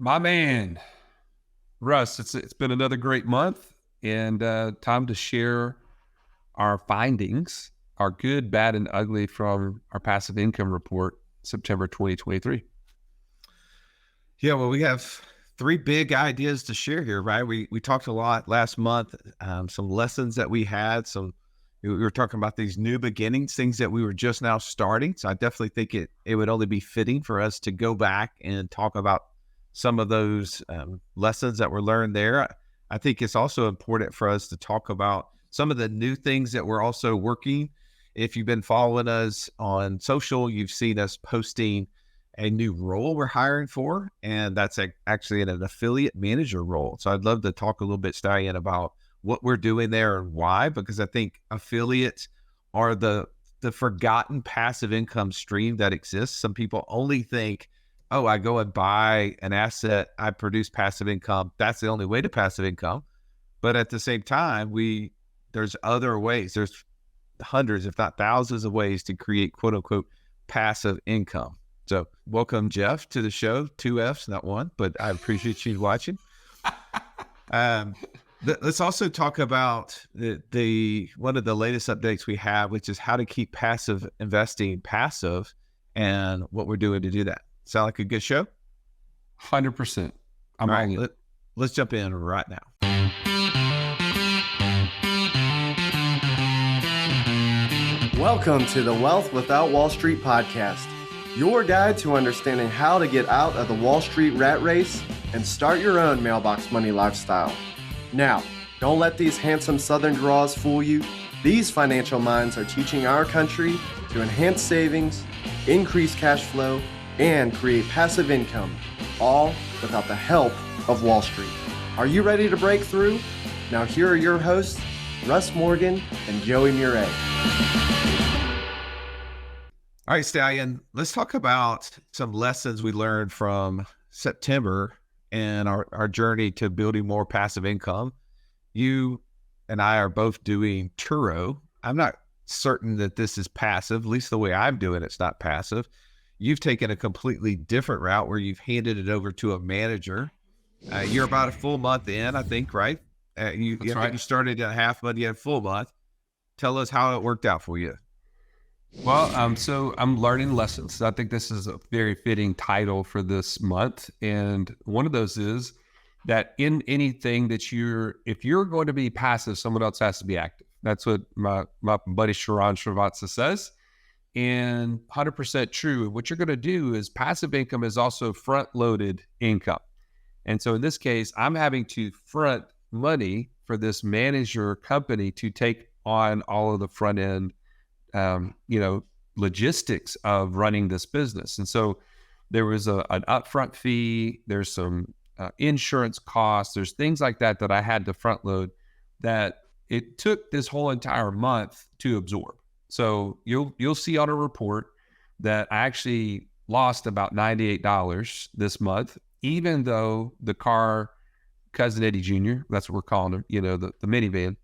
My man, Russ, it's been another great month and time to share our findings, our good, bad, and ugly from our passive income report, September 2023. Yeah, well, we have three big ideas to share here, right? We talked a lot last month, some lessons that we had, we were talking about these new beginnings, things that we were just now starting. So I definitely think it would only be fitting for us to go back and talk about some of those lessons that were learned there. I think it's also important for us to talk about some of the new things that we're also working. If you've been following us on social, you've seen us posting a new role we're hiring for, and that's actually an affiliate manager role. So I'd love to talk a little bit, Stallion, about what we're doing there and why, because I think affiliates are the forgotten passive income stream that exists. Some people only think, oh, I go and buy an asset, I produce passive income. That's the only way to passive income. But at the same time, there's other ways. There's hundreds, if not thousands of ways to create quote unquote passive income. So welcome, Jeff, to the show. 2 F's, not one, but I appreciate you watching. Let's also talk about the one of the latest updates we have, which is how to keep passive investing passive and what we're doing to do that. Sound like a good show? 100%. I'm all all right. in. Let's jump in right now. Welcome to the Wealth Without Wall Street podcast, your guide to understanding how to get out of the Wall Street rat race and start your own mailbox money lifestyle. Now, don't let these handsome Southern draws fool you. These financial minds are teaching our country to enhance savings, increase cash flow, and create passive income, all without the help of Wall Street. Are you ready to break through? Now here are your hosts, Russ Morgan and Joey Murray. All right, Stallion, let's talk about some lessons we learned from September and our journey to building more passive income. You and I are both doing Turo. I'm not certain that this is passive, at least the way I'm doing it's not passive. You've taken a completely different route where you've handed it over to a manager. You're about a full month in, I think, right? You started at half month, you had a full month. Tell us how it worked out for you. Well, so I'm learning lessons. I think this is a very fitting title for this month. And one of those is that in anything that if you're going to be passive, someone else has to be active. That's what my buddy Sharon Srivatsa says. And 100% true. What you're going to do is passive income is also front-loaded income. And so in this case, I'm having to front money for this manager company to take on all of the front end logistics of running this business. And so there was an upfront fee, there's some insurance costs, there's things like that I had to front load that it took this whole entire month to absorb. So you'll see on a report that I actually lost about $98 this month, even though the car, Cousin Eddie Jr., that's what we're calling him, the minivan,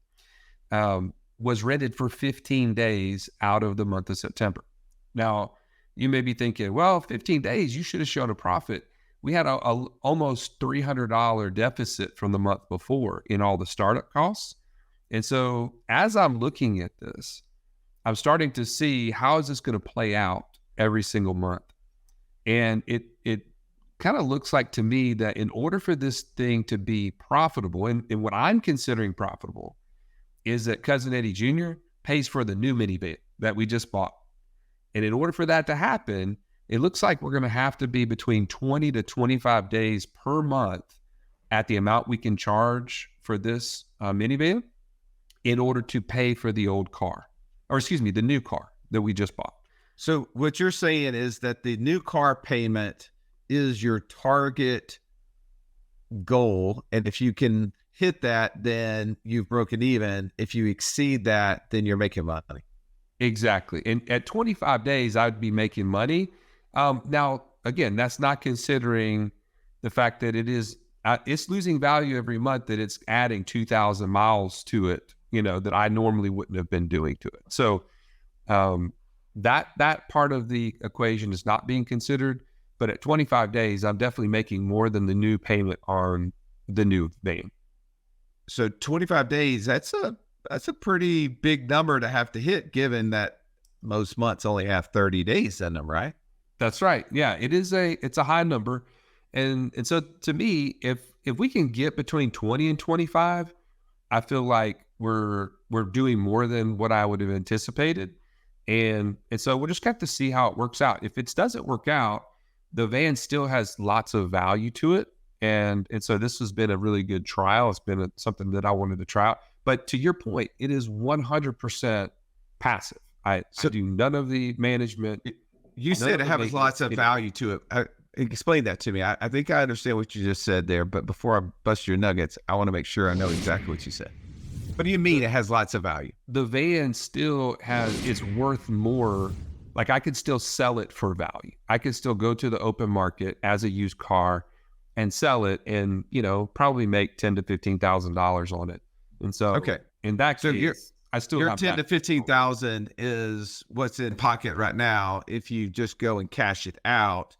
was rented for 15 days out of the month of September. Now, you may be thinking, well, 15 days, you should have shown a profit. We had a almost $300 deficit from the month before in all the startup costs. And so as I'm looking at this, I'm starting to see how is this going to play out every single month. And it kind of looks like to me that in order for this thing to be profitable, and what I'm considering profitable, is that Cousin Eddie Jr. pays for the new minivan that we just bought. And in order for that to happen, it looks like we're going to have to be between 20 to 25 days per month at the amount we can charge for this minivan in order to pay for the old car, the new car that we just bought. So what you're saying is that the new car payment is your target goal. And if you can hit that, then you've broken even. If you exceed that, then you're making money. Exactly. And at 25 days, I'd be making money. Now, again, that's not considering the fact that it's losing value every month, that it's adding 2,000 miles to it, that I normally wouldn't have been doing to it. So that part of the equation is not being considered. But at 25 days, I'm definitely making more than the new payment on the new van. So 25 days, that's a pretty big number to have to hit, given that most months only have 30 days in them, right? That's right. Yeah, it's a high number. And so to me, if we can get between 20 and 25, I feel like we're doing more than what I would have anticipated. And so we'll just have to see how it works out. If it doesn't work out, the van still has lots of value to it. And so this has been a really good trial. It's been something that I wanted to try out. But to your point, it is 100% passive. I do none of the management. You said it has lots of value to it. Explain that to me. I think I understand what you just said there, but before I bust your nuggets, I want to make sure I know exactly what you said. What do you mean it has lots of value? The van still it's worth more. Like I could still sell it for value. I could still go to the open market as a used car and sell it and, probably make $10,000 to $15,000 on it. And so in that case, I still your have 10 to 15,000 is what's in pocket right now. If you just go and cash it out,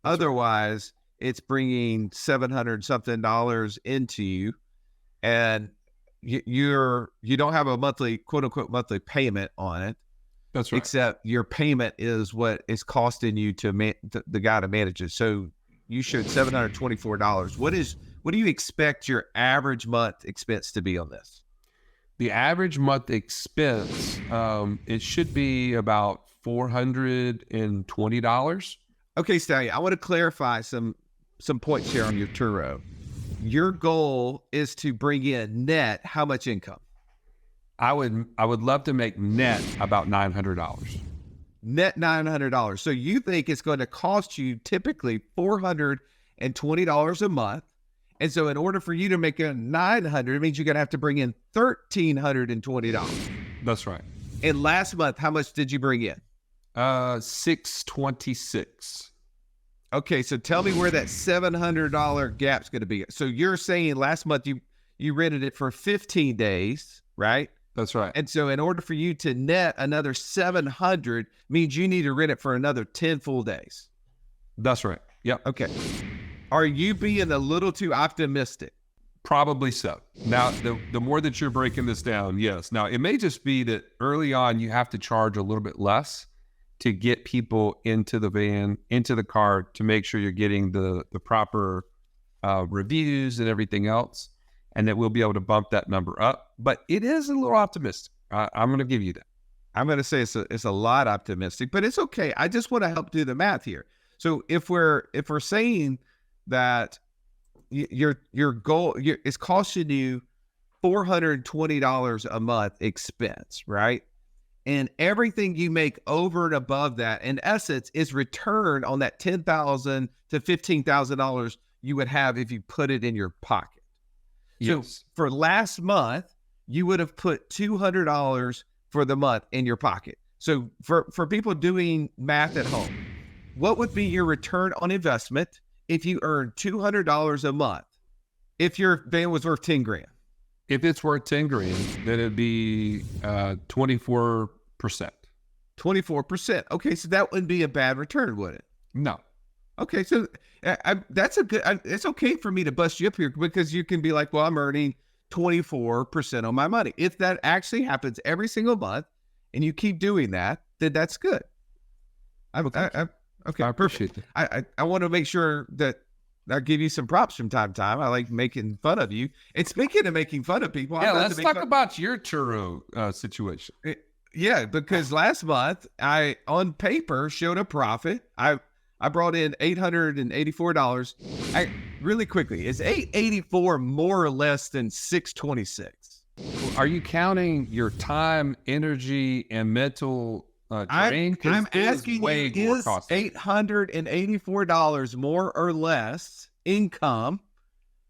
otherwise it's bringing $700 something into you, and you don't have a monthly, quote unquote, monthly payment on it. That's right. Except your payment is what is costing you to the guy to manage it. So you showed $724. What do you expect your average month expense to be on this? The average month expense, it should be about $420. Okay, Stallion, I want to clarify some points here on your Turo. Your goal is to bring in net how much income? I would love to make net about $900. Net $900. So you think it's going to cost you typically $420 a month. And so in order for you to make a $900, it means you're going to have to bring in $1,320. That's right. And last month, how much did you bring in? $626. Okay, so tell me where that $700 gap's going to be. So you're saying last month you rented it for 15 days, right? That's right. And so in order for you to net another $700 means you need to rent it for another 10 full days. That's right. Yep. Okay. Are you being a little too optimistic? Probably so. Now, the more that you're breaking this down, yes. Now, it may just be that early on you have to charge a little bit less to get people into the van, into the car, to make sure you're getting the proper reviews and everything else, and that we'll be able to bump that number up. But it is a little optimistic. I'm going to give you that. I'm going to say it's a lot optimistic, but it's okay. I just want to help do the math here. So if we're saying that your goal is costing you $420 a month expense, right? And everything you make over and above that, in essence, is return on that $10,000 to $15,000 you would have if you put it in your pocket. Yes. So for last month, you would have put $200 for the month in your pocket. So for people doing math at home, what would be your return on investment if you earned $200 a month if your van was worth 10 grand? If it's worth 10 grand, then it'd be 24%. 24%. Okay, so that wouldn't be a bad return, would it? No. Okay, so that's a good. It's okay for me to bust you up here because you can be like, well, I'm earning 24% on my money. If that actually happens every single month and you keep doing that, then that's good. Okay, I appreciate it. I want to make sure that I give you some props from time to time. I like making fun of you. And speaking of making fun of people, yeah, let's talk about your Turo situation. Yeah, because last month I, on paper, showed a profit. I brought in $884. Really quickly, is $884 more or less than $626? Are you counting your time, energy, and mental drain? I'm asking you, is $884 more or less income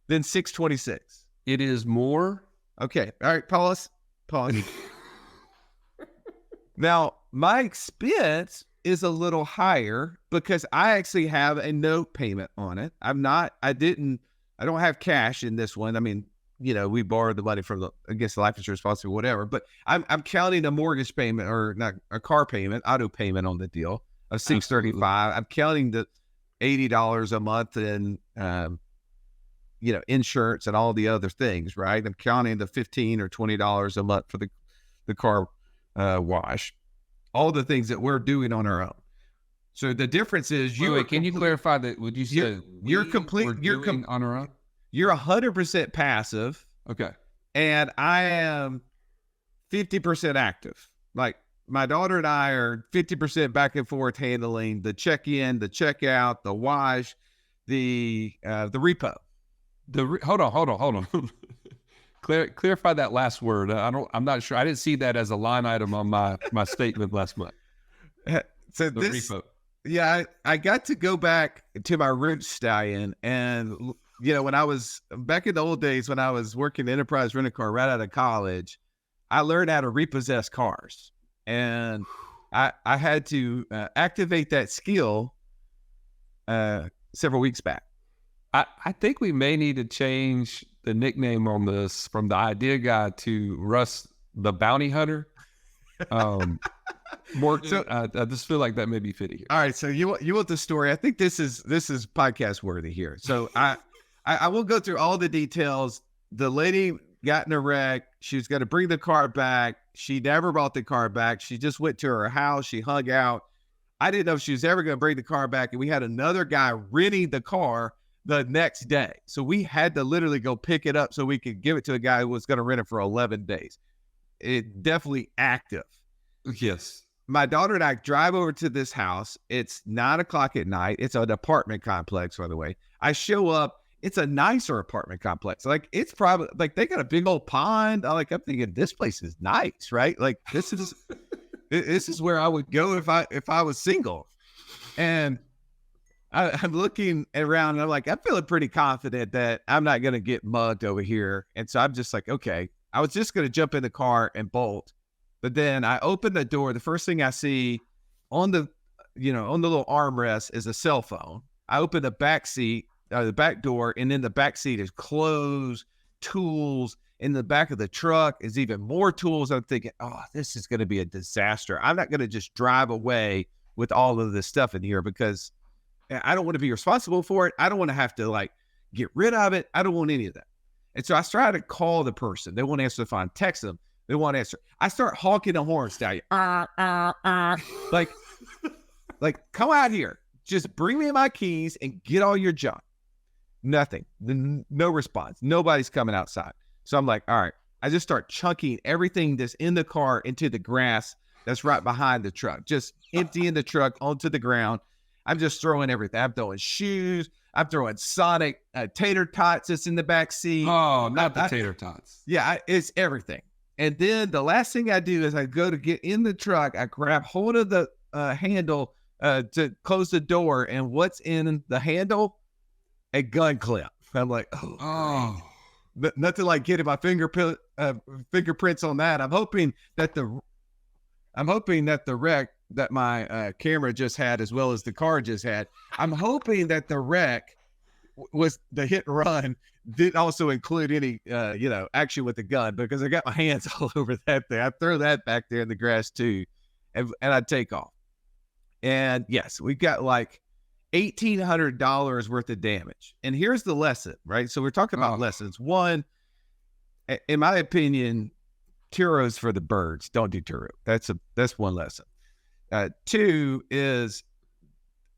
than $626? It is more. Okay. All right. Pause. Now, my expense is a little higher because I actually have a note payment on it. I don't have cash in this one. I mean, we borrowed the money from against the life insurance policy or whatever, but I'm counting a mortgage payment, or not a car payment, auto payment on the deal of $635. I'm counting $80 a month in, insurance and all the other things, right? I'm counting the $15 or $20 a month for the car wash, all the things that we're doing on our own. So the difference is can you clarify that? Would you say you're doing on our own? You're 100% passive. Okay. And I am 50% active. Like my daughter and I are 50% back and forth handling the check-in, the checkout, the wash, the repo. Hold on. Clarify that last word. I'm not sure. I didn't see that as a line item on my statement last month. So the repo. Yeah, I got to go back to my roots, Stallion. And, when I was back in the old days, when I was working enterprise rent-a-car right out of college, I learned how to repossess cars. And I had to activate that skill several weeks back. I think we may need to change the nickname on this from the idea guy to Russ the Bounty Hunter. I just feel like that may be fitting here. All right, so you want the story? I think this is podcast worthy here. So I will go through all the details. The lady got in a wreck. She was going to bring the car back. She never brought the car back. She just went to her house. She hung out. I didn't know if she was ever going to bring the car back, and we had another guy renting the car the next day. So we had to literally go pick it up so we could give it to a guy who was going to rent it for 11 days. It definitely active. Yes. My daughter and I drive over to this house. It's 9:00 at night. It's an apartment complex, by the way. I show up. It's a nicer apartment complex. Like it's probably like they got a big old pond. I'm thinking this place is nice, right? Like this is where I would go if I was single. And I'm looking around and I'm like, I'm feeling pretty confident that I'm not going to get mugged over here. And so I'm just like, okay, I was just going to jump in the car and bolt. But then I open the door. The first thing I see on the little armrest is a cell phone. I open the back seat, the back door, and in the back seat is clothes, tools. In the back of the truck is even more tools. I'm thinking, oh, this is going to be a disaster. I'm not going to just drive away with all of this stuff in here because I don't want to be responsible for it. I don't want to have to get rid of it. I don't want any of that. And so I try to call the person. They won't answer the phone. Text them. They won't answer. I start honking the horn, Stallion. Like, come out here. Just bring me my keys and get all your junk. Nothing. No response. Nobody's coming outside. So I'm like, all right. I just start chunking everything that's in the car into the grass that's right behind the truck. Just emptying the truck onto the ground. I'm just throwing everything. I'm throwing shoes. I'm throwing Sonic tater tots that's in the back seat. Oh, not the tater tots. Yeah, it's everything. And then the last thing I do is I go to get in the truck. I grab hold of the handle to close the door. And what's in the handle? A gun clip. I'm like, oh. Nothing like getting my fingerprints on that. I'm hoping that the wreck that my camera just had, as well as the car just had, I'm hoping that the wreck was the hit and run didn't also include any, action with the gun, because I got my hands all over that thing. I throw that back there in the grass too, and I take off. And yes, we got $1,800 worth of damage. And here's the lesson, right? So we're talking about lessons. One, in my opinion, Turo's for the birds. Don't do Turo. That's one lesson. Two is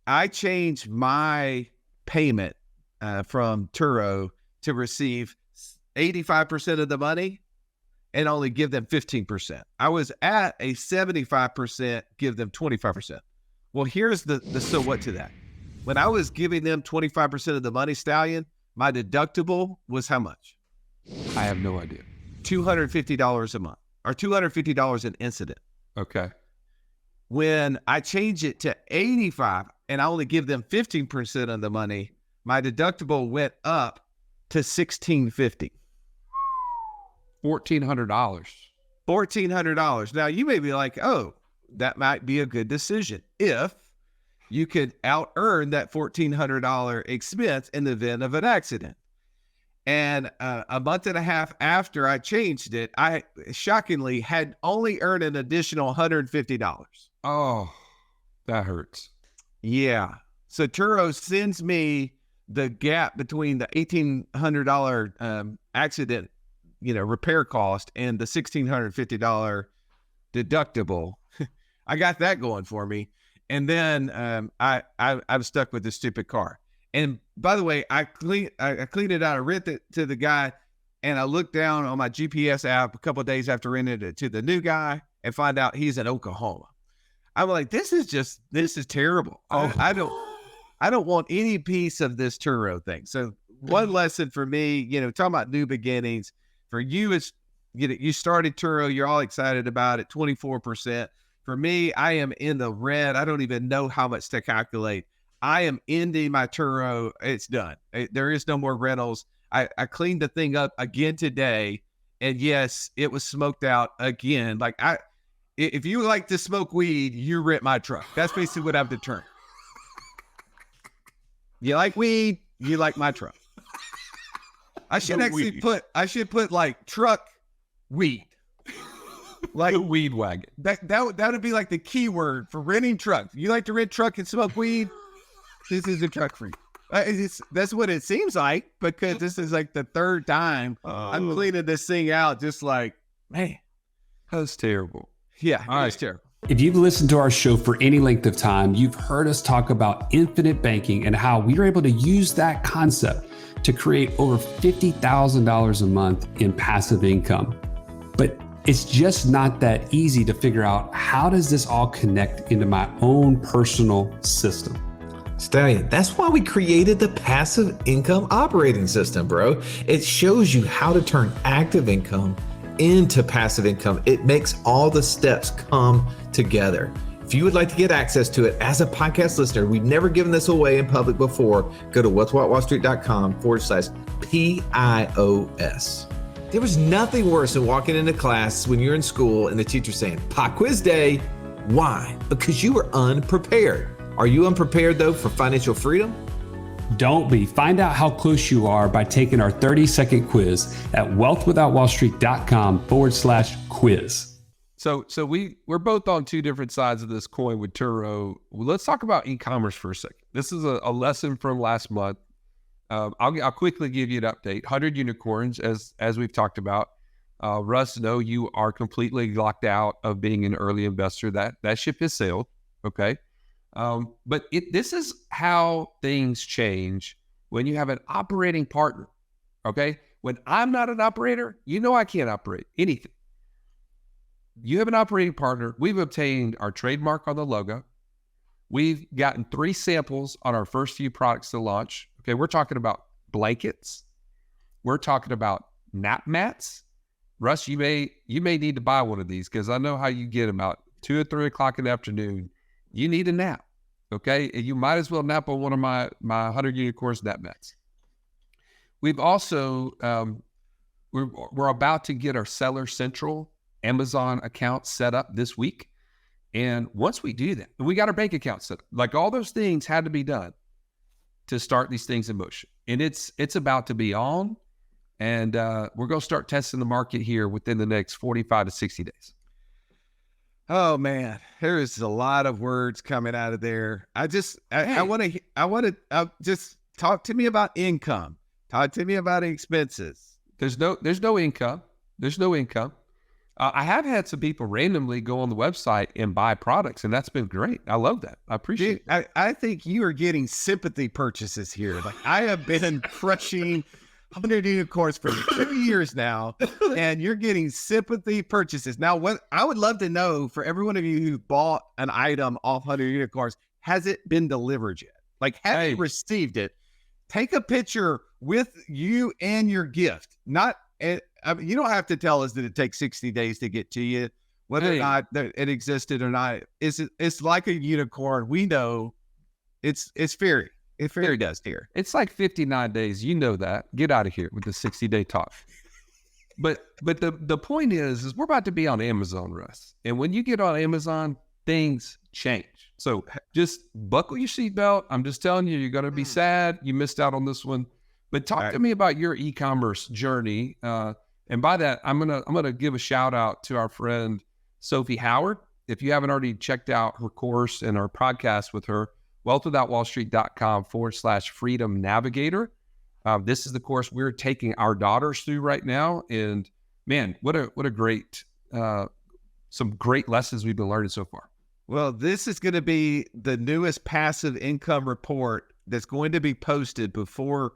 I changed my payment from Turo to receive 85% of the money and only give them 15%. I was at a 75%, give them 25%. Well, here's the so what to that. When I was giving them 25% of the money, Stallion, my deductible was how much? I have no idea. $250 a month, or $250 an incident. Okay. When I change it to 85 and I only give them 15% of the money, my deductible went up to $1,650. $1,400. $1,400. Now you may be like, oh, that might be a good decision if you could out earn that $1,400 expense in the event of an accident. And a month and a half after I changed it, I shockingly had only earned an additional $150. Oh, that hurts. Yeah. So Turo sends me the gap between the $1,800 accident, repair cost and the $1,650 deductible. I got that going for me. And then I'm stuck with this stupid car. And by the way, I cleaned it out. I rent it to the guy, and I looked down on my GPS app a couple of days after renting it to the new guy and find out he's in Oklahoma. I'm like, this is terrible. Oh. I don't want any piece of this Turo thing. So one lesson for me, talking about new beginnings for you is, you started Turo, you're all excited about it, 24%. For me, I am in the red. I don't even know how much to calculate. I am ending my Turo. It's done. There is no more rentals. I cleaned the thing up again today. And yes, it was smoked out again. Like if you like to smoke weed, you rent my truck. That's basically what I've determined. You like weed, you like my truck. I should put like truck weed. Like the weed wagon. That would be like the keyword for renting trucks. You like to rent truck and smoke weed? This is a truck for you. That's what it seems like, because this is like the third time I'm cleaning this thing out. Just like, man, That's terrible. Yeah, it's terrible. If you've listened to our show for any length of time, you've heard us talk about infinite banking and how we are able to use that concept to create over $50,000 a month in passive income. But it's just not that easy to figure out, how does this all connect into my own personal system? Stallion, that's why we created the passive income operating system, bro. It shows you how to turn active income into passive income. It makes all the steps come together. If you would like to get access to it as a podcast listener, we've never given this away in public before, go to what'swhatwallstreet.com/PIOS. There was nothing worse than walking into class when you're in school and the teacher saying, "Pop quiz day." Why? Because you were unprepared. Are you unprepared though for financial freedom? Don't be. Find out how close you are by taking our 30-second quiz at wealthwithoutwallstreet.com/quiz. So we're both on two different sides of this coin with Turo. Well, let's talk about e-commerce for a second. This is a lesson from last month. I'll quickly give you an update. 100 unicorns, as we've talked about. Russ, no, you are completely locked out of being an early investor. That ship has sailed. Okay. But this is how things change when you have an operating partner. Okay. When I'm not an operator, I can't operate anything. You have an operating partner. We've obtained our trademark on the logo. We've gotten 3 samples on our first few products to launch. Okay. We're talking about blankets. We're talking about nap mats. Russ, you may need to buy one of these, because I know how you get about 2 or 3 o'clock in the afternoon. You need a nap, okay? And you might as well nap on one of my 100 unicorns nap mats. We've also, we're about to get our Seller Central Amazon account set up this week. And once we do that, we got our bank account set up. Like, all those things had to be done to start these things in motion. And it's about to be on. And we're going to start testing the market here within the next 45 to 60 days. Oh man, there is a lot of words coming out of there. I want to just talk to me about income. Talk to me about expenses. There's no income. There's no income. I have had some people randomly go on the website and buy products, and that's been great. I love that. I appreciate it. I think you are getting sympathy purchases here. Like, I have been crushing 100 unicorns for 2 years now, and you're getting sympathy purchases. Now, what I would love to know, for every one of you who bought an item off 100 unicorns, has it been delivered yet? Like, have you received it? Take a picture with you and your gift. Not, you don't have to tell us that it takes 60 days to get to you, whether or not it existed or not. It's like a unicorn. We know it's fairy. It fairy dust here. It's like 59 days. You know that. Get out of here with the 60-day talk. But the point is we're about to be on Amazon, Russ. And when you get on Amazon, things change. So just buckle your seatbelt. I'm just telling you, you're going to be sad. You missed out on this one. But talk to me about your e-commerce journey. And by that, I'm gonna give a shout out to our friend Sophie Howard. If you haven't already checked out her course and our podcast with her, wealthwithoutwallstreet.com/freedom navigator. This is the course we're taking our daughters through right now. And man, what a great, some great lessons we've been learning so far. Well, this is going to be the newest passive income report that's going to be posted before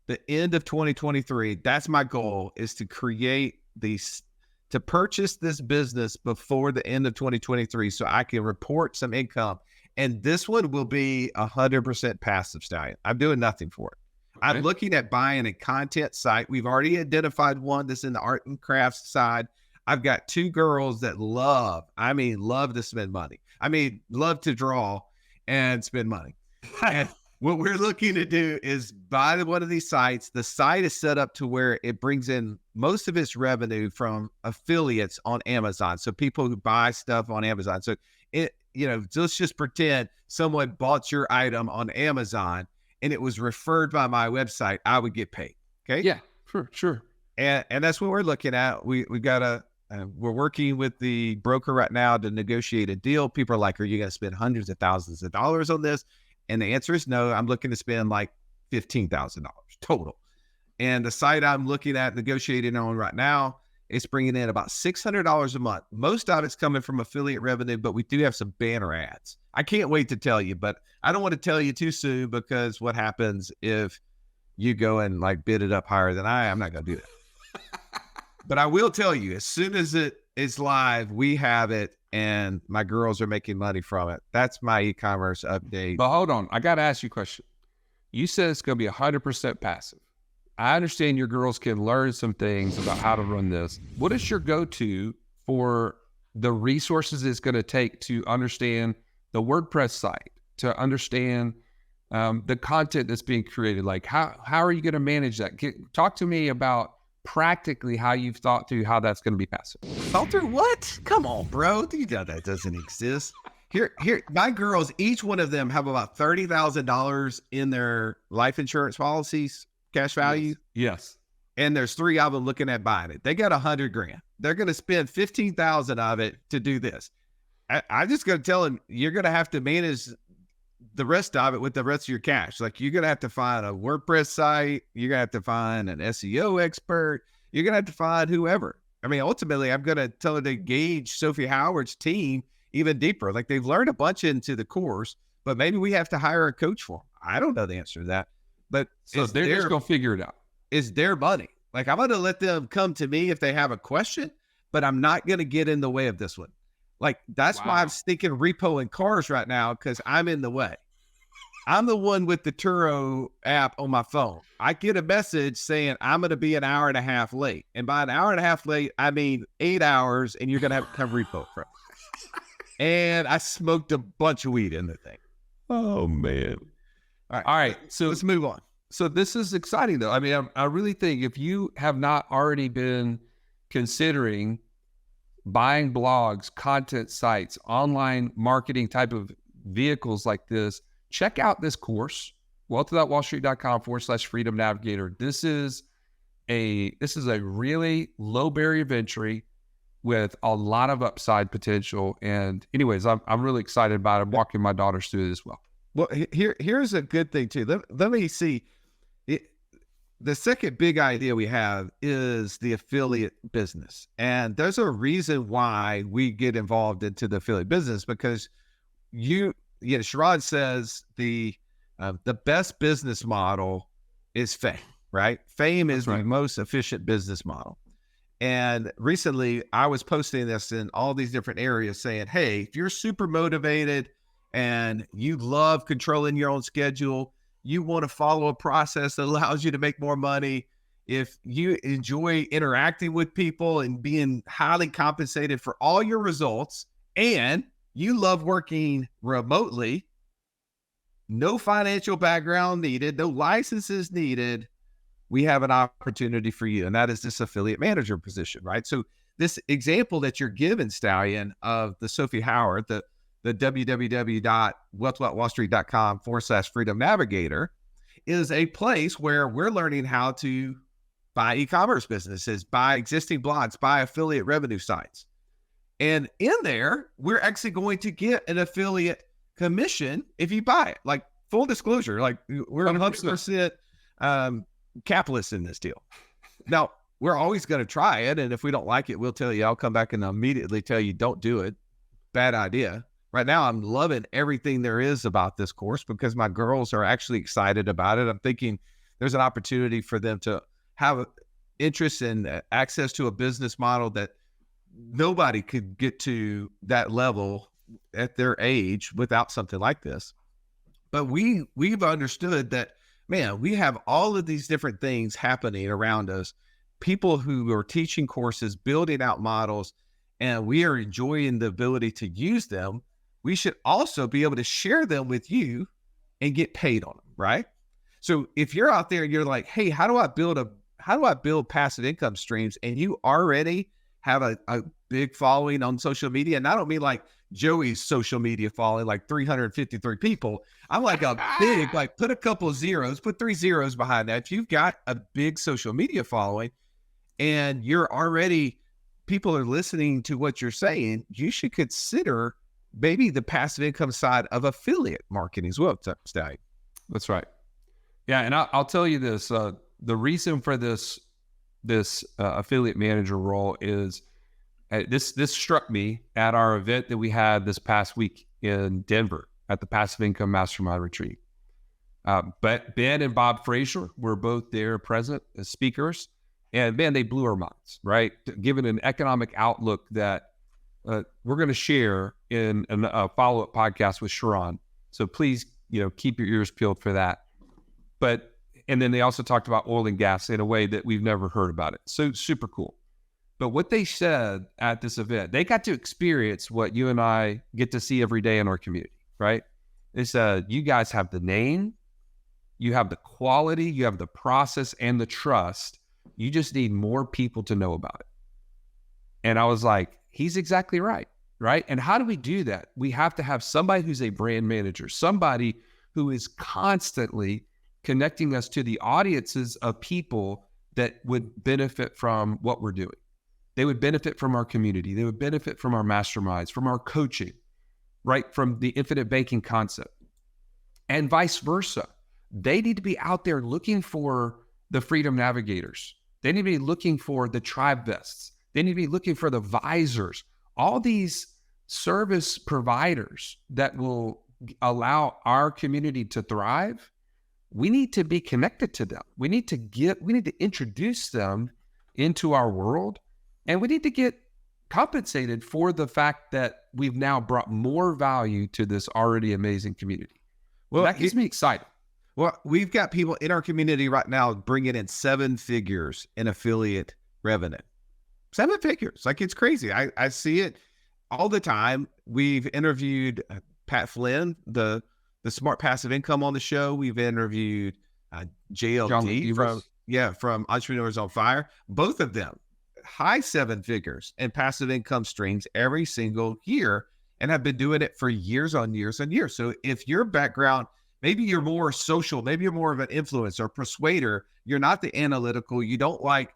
the end of 2023. That's my goal, is to create these, to purchase this business before the end of 2023 so I can report some income. And this one will be 100% passive, Stallion. I'm doing nothing for it. Okay. I'm looking at buying a content site. We've already identified one that's in the art and crafts side. I've got 2 girls that love to spend money. Love to draw and spend money. And what we're looking to do is buy one of these sites. The site is set up to where it brings in most of its revenue from affiliates on Amazon. So people who buy stuff on Amazon. So let's just pretend someone bought your item on Amazon and it was referred by my website, I would get paid. Okay. Yeah, sure. And that's what we're looking at. We've got we're working with the broker right now to negotiate a deal. People are like, are you going to spend hundreds of thousands of dollars on this? And the answer is no. I'm looking to spend like $15,000 total. And the site I'm looking at negotiating on right now, it's bringing in about $600 a month. Most of it's coming from affiliate revenue, but we do have some banner ads. I can't wait to tell you, but I don't want to tell you too soon, because what happens if you go and like bid it up higher than I'm not going to do that. But I will tell you, as soon as it is live, we have it, and my girls are making money from it. That's my e-commerce update. But hold on, I got to ask you a question. You said it's going to be 100% passive. I understand your girls can learn some things about how to run this. What is your go-to for the resources it's going to take to understand the WordPress site, to understand the content that's being created? Like, how are you going to manage that? Talk to me about practically how you've thought through how that's going to be passive. Thought through what? Come on, bro. You know that doesn't exist. Here, my girls, each one of them have about $30,000 in their life insurance policies, cash value. Yes. And there's 3 of them looking at buying it. They got $100,000. They're going to spend 15,000 of it to do this. I'm just going to tell them, you're going to have to manage the rest of it with the rest of your cash. Like, you're going to have to find a WordPress site. You're going to have to find an SEO expert. You're going to have to find whoever. Ultimately, I'm going to tell her to engage Sophie Howard's team even deeper. Like, they've learned a bunch into the course, but maybe we have to hire a coach for them. I don't know the answer to that, but so they're just going to figure it out. It's their money. Like, I'm going to let them come to me if they have a question, but I'm not going to get in the way of this one. Like, that's why I'm thinking repoing cars right now, because I'm in the way. I'm the one with the Turo app on my phone. I get a message saying I'm going to be an hour and a half late. And by an hour and a half late, I mean 8 hours, and you're going to have to come repo from. And I smoked a bunch of weed in the thing. Oh, man. All right. So let's move on. So this is exciting, though. I really think if you have not already been considering buying blogs, content sites, online marketing type of vehicles like this, check out this course, wealthwithoutwallstreet.com/freedom navigator. This is a really low barrier of entry with a lot of upside potential. And anyways, I'm really excited about it. I'm walking my daughters through it as well. Well, here's a good thing too. Let me see. The second big idea we have is the affiliate business. And there's a reason why we get involved into the affiliate business, because Sherrod says the best business model is fame, right? Fame is the most efficient business model. And recently I was posting this in all these different areas saying, hey, if you're super motivated and you love controlling your own schedule, you want to follow a process that allows you to make more money, if you enjoy interacting with people and being highly compensated for all your results, and you love working remotely, no financial background needed, no licenses needed, we have an opportunity for you. And that is this affiliate manager position, right? So this example that you're given, Stallion, of the Sophie Howard, the www.wealthwithoutwallstreet.com/freedom navigator is a place where we're learning how to buy e-commerce businesses, buy existing blogs, buy affiliate revenue sites. And in there, we're actually going to get an affiliate commission if you buy it. Like, full disclosure, like, we're 100% capitalists in this deal. Now, we're always going to try it. And if we don't like it, we'll tell you. I'll come back and immediately tell you, don't do it. Bad idea. Right now, I'm loving everything there is about this course because my girls are actually excited about it. I'm thinking there's an opportunity for them to have interest in access to a business model that nobody could get to that level at their age without something like this. But we've understood that, man, we have all of these different things happening around us, people who are teaching courses, building out models, and we are enjoying the ability to use them. We should also be able to share them with you and get paid on them, right? So if you're out there and you're like, hey, how do I build passive income streams? And you already have a big following on social media. And I don't mean like Joey's social media following, like 353 people. I'm like a big, like, put a couple of zeros, put 3 zeros behind that. If you've got a big social media following and you're already, people are listening to what you're saying, you should consider maybe the passive income side of affiliate marketing as well, Stallion. That's right. Yeah. And I'll tell you this, the reason for this affiliate manager role is this struck me at our event that we had this past week in Denver at the Passive Income Mastermind Retreat. But Ben and Bob Frazier were both there present as speakers, and man, they blew our minds, right? Given an economic outlook that we're going to share in a follow-up podcast with Sharon. So please, keep your ears peeled for that. And then they also talked about oil and gas in a way that we've never heard about it. So super cool. But what they said at this event, they got to experience what you and I get to see every day in our community, right? They said, you guys have the name, you have the quality, you have the process and the trust. You just need more people to know about it. And I was like, he's exactly right, right? And how do we do that? We have to have somebody who's a brand manager, somebody who is constantly connecting us to the audiences of people that would benefit from what we're doing. They would benefit from our community. They would benefit from our masterminds, from our coaching, right? From the infinite banking concept, and vice versa. They need to be out there looking for the freedom navigators. They need to be looking for the tribe vests. They need to be looking for the visors, all these service providers that will allow our community to thrive. We need to be connected to them. We need to introduce them into our world, and we need to get compensated for the fact that we've now brought more value to this already amazing community. Well, that gets me excited. Well, we've got people in our community right now bringing in 7 figures in affiliate revenue. 7 figures. Like, it's crazy. I see it all the time. We've interviewed Pat Flynn, the Smart Passive Income, on the show. We've interviewed JLD from Entrepreneurs on Fire. Both of them high 7 figures in passive income streams every single year, and have been doing it for years on years and years. So if your background, maybe you're more social, maybe you're more of an influencer, persuader, you're not the analytical, you don't like,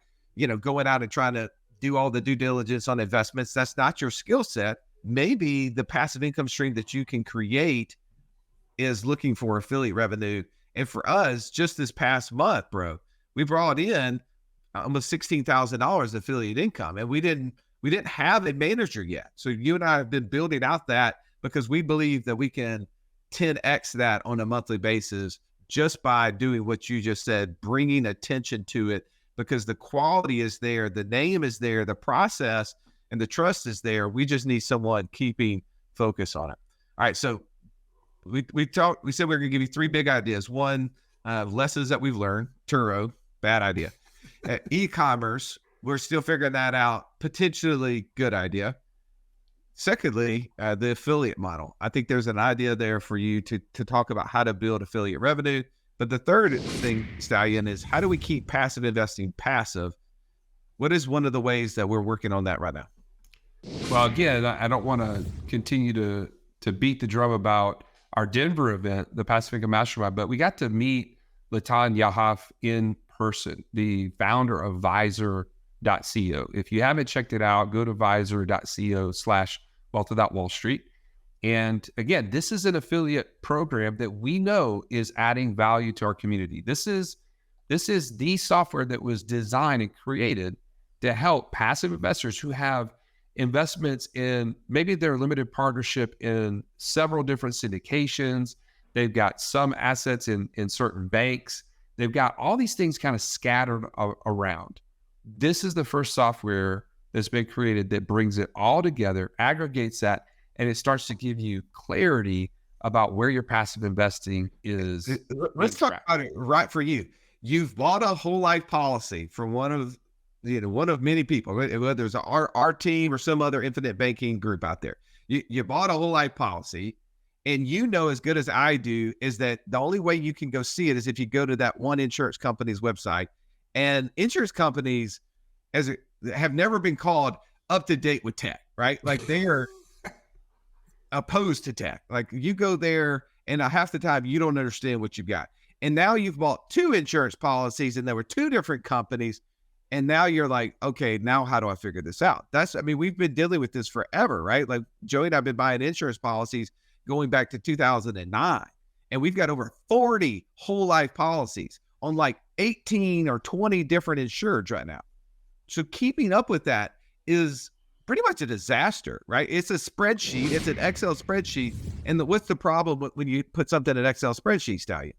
going out and trying to do all the due diligence on investments, that's not your skill set. Maybe the passive income stream that you can create is looking for affiliate revenue. And for us, just this past month, bro, we brought in almost $16,000 affiliate income, and we didn't have a manager yet. So you and I have been building out that because we believe that we can 10x that on a monthly basis just by doing what you just said, bringing attention to it, because the quality is there, the name is there, the process and the trust is there. We just need someone keeping focus on it. All right. So we said we were going to give you 3 big ideas. One, lessons that we've learned. Turo, bad idea. E-commerce, we're still figuring that out. Potentially good idea. Secondly, the affiliate model. I think there's an idea there for you to talk about how to build affiliate revenue. But the third thing, Stallion, is how do we keep passive investing passive? What is one of the ways that we're working on that right now? Well, again, I don't want to continue to beat the drum about our Denver event, the Passive Income Mastermind, but we got to meet Latan Yahaf in person, the founder of Visor.co. If you haven't checked it out, go to visor.co/wealth without Wall Street. And again, this is an affiliate program that we know is adding value to our community. This is the software that was designed and created to help passive investors who have investments in, maybe they're limited partnership in several different syndications. They've got some assets in certain banks. They've got all these things kind of scattered around. This is the first software that's been created that brings it all together, aggregates that, and it starts to give you clarity about where your passive investing is. Let's talk about it right for you. You've bought a whole life policy from one of many people, whether it's our team or some other infinite banking group out there. You bought a whole life policy, and you know as good as I do is that the only way you can go see it is if you go to that one insurance company's website. And insurance companies have never been called up to date with tech, right? Like they are opposed to tech. Like you go there and half the time you don't understand what you've got. And now you've bought 2 insurance policies and there were 2 different companies. And now you're like, okay, now how do I figure this out? We've been dealing with this forever, right? Like Joey and I've been buying insurance policies going back to 2009. And we've got over 40 whole life policies on like 18 or 20 different insureds right now. So keeping up with that is pretty much a disaster, right? It's a spreadsheet. It's an Excel spreadsheet. And what's the problem when you put something in an Excel spreadsheet, Stallion?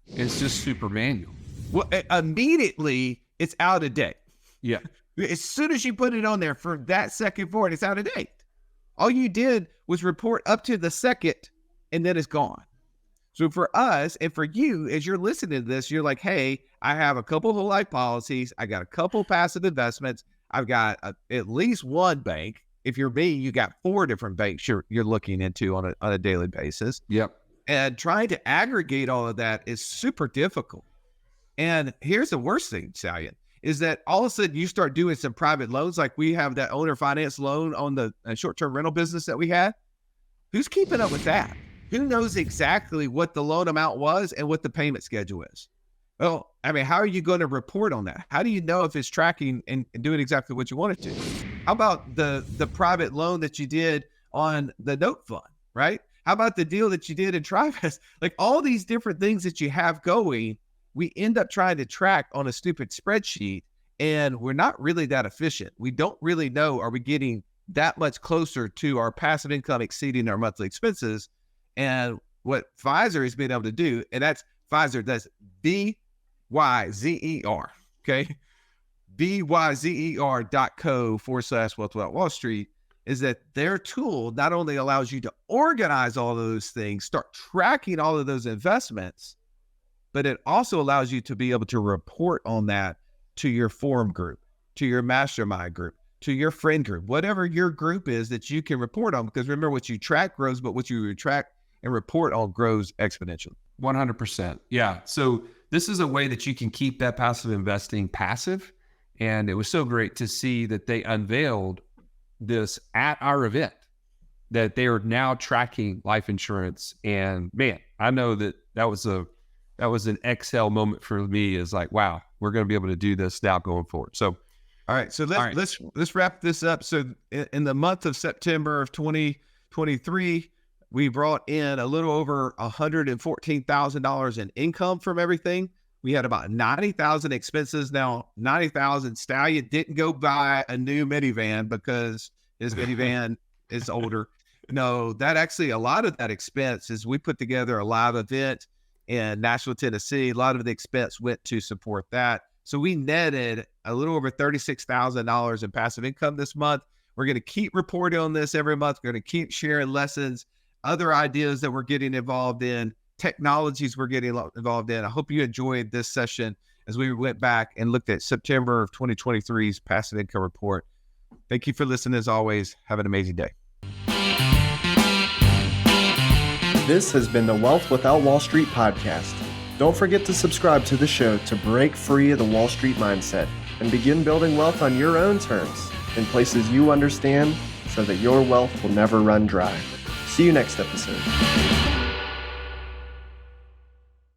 It's just super manual. Well, immediately it's out of date. Yeah. As soon as you put it on there for that second forward, it's out of date. All you did was report up to the second and then it's gone. So for us and for you, as you're listening to this, you're like, hey, I have a couple whole life policies. I got a couple passive investments. I've got at least one bank. If you're me, you got 4 different banks you're looking into on a daily basis. Yep. And trying to aggregate all of that is super difficult. And here's the worst thing, Stallion, is that all of a sudden you start doing some private loans. Like we have that owner finance loan on the short-term rental business that we had. Who's keeping up with that? Who knows exactly what the loan amount was and what the payment schedule is? Well, I mean, how are you going to report on that? How do you know if it's tracking and doing exactly what you want it to? How about the private loan that you did on the note fund, right? How about the deal that you did in TriVest? Like all these different things that you have going, we end up trying to track on a stupid spreadsheet, and we're not really that efficient. We don't really know, are we getting that much closer to our passive income exceeding our monthly expenses? And what Pfizer has been able to do, and that's Pfizer, that's BYZER, okay? BYZER.co/Wealth Without Wall Street, is that their tool not only allows you to organize all of those things, start tracking all of those investments, but it also allows you to be able to report on that to your forum group, to your mastermind group, to your friend group, whatever your group is that you can report on. Because remember, what you track grows, but what you track and report on grows exponentially. 100%. Yeah. So this is a way that you can keep that passive investing passive. And it was so great to see that they unveiled this at our event, that they are now tracking life insurance. And man, I know that was an Excel moment for me, is like, wow, we're going to be able to do this now going forward. So, all right. So let's wrap this up. So in the month of September of 2023, we brought in a little over $114,000 in income from everything. We had about 90,000 expenses. Now, 90,000, Stallion didn't go buy a new minivan because his minivan is older. No, that actually, a lot of that expense is we put together a live event in Nashville, Tennessee. A lot of the expense went to support that. So we netted a little over $36,000 in passive income this month. We're going to keep reporting on this every month. We're going to keep sharing lessons, other ideas that we're getting involved in, technologies we're getting involved in. I hope you enjoyed this session as we went back and looked at September of 2023's passive income report. Thank you for listening. As always, have an amazing day. This has been the Wealth Without Wall Street podcast. Don't forget to subscribe to the show to break free of the Wall Street mindset and begin building wealth on your own terms in places you understand so that your wealth will never run dry. See you next episode.